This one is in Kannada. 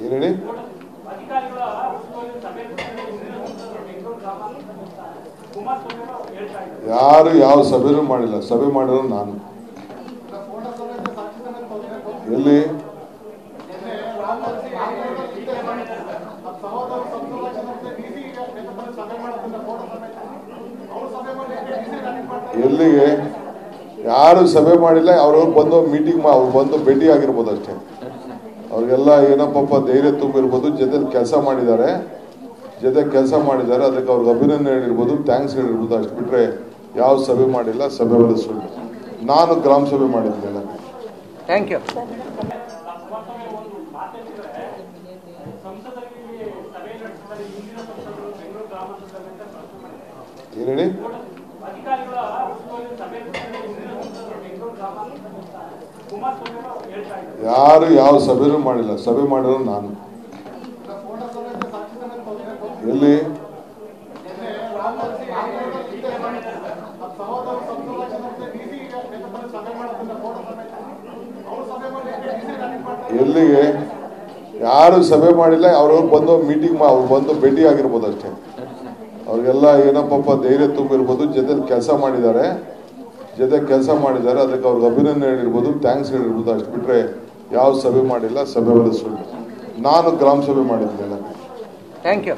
ಏನು ಹೇಳಿ? ಯಾರು ಯಾವ ಸಭೆನೂ ಮಾಡಿಲ್ಲ. ಸಭೆ ಮಾಡಿರೋ ನಾನು. ಎಲ್ಲಿ? ಎಲ್ಲಿಗೆ? ಯಾರು ಸಭೆ ಮಾಡಿಲ್ಲ. ಅವ್ರವ್ರು ಬಂದು ಮೀಟಿಂಗ್ ಅವ್ರು ಬಂದು ಭೇಟಿ ಆಗಿರ್ಬೋದು ಅಷ್ಟೇ. ಅವ್ರಿಗೆಲ್ಲ ಏನಪ್ಪಪ್ಪ ಧೈರ್ಯ ತುಂಬಿರ್ಬೋದು. ಜೊತೆಲಿ ಕೆಲಸ ಮಾಡಿದ್ದಾರೆ, ಅದಕ್ಕೆ ಅವ್ರಿಗೆ ಅಭಿನಂದನೆ ಹೇಳಿರ್ಬೋದು, ಥ್ಯಾಂಕ್ಸ್ ಹೇಳಿರ್ಬೋದು. ಅಷ್ಟು ಬಿಟ್ರೆ ಯಾವ ಸಭೆ ಮಾಡಿಲ್ಲ. ಸಭೆ ಸುಳ್ಳು. ನಾನು ಗ್ರಾಮ ಸಭೆ ಮಾಡಿದ್ದಿಲ್ಲ. Thank you. ಏನು ಹೇಳಿ? ಯಾರು ಯಾವ ಸಭೆನೂ ಮಾಡಿಲ್ಲ. ಸಭೆ ಮಾಡಿರೋ ನಾನು. ಎಲ್ಲಿ? ಎಲ್ಲಿಗೆ? ಯಾರು ಸಭೆ ಮಾಡಿಲ್ಲ. ಅವ್ರವ್ರು ಬಂದು ಮೀಟಿಂಗ್ ಅವ್ರು ಬಂದು ಭೇಟಿ ಆಗಿರ್ಬೋದು ಅಷ್ಟೇ. ಅವ್ರಿಗೆಲ್ಲ ಏನಪ್ಪಪ್ಪ ಧೈರ್ಯ ತುಂಬಿರ್ಬೋದು. ಜೊತೆಲಿ ಕೆಲಸ ಮಾಡಿದ್ದಾರೆ, ಅದಕ್ಕೆ ಅವ್ರಿಗೆ ಅಭಿನಂದನೆ ಹೇಳಿರ್ಬೋದು, ಥ್ಯಾಂಕ್ಸ್ ಹೇಳಿರ್ಬೋದು. ಅಷ್ಟು ಬಿಟ್ರೆ ಯಾವ ಸಭೆ ಮಾಡಿಲ್ಲ. ಸಭೆ ಸುಳ್ಳು. ನಾನು ಗ್ರಾಮ ಸಭೆ ಮಾಡಿದ್ದಿಲ್ಲ. Thank you.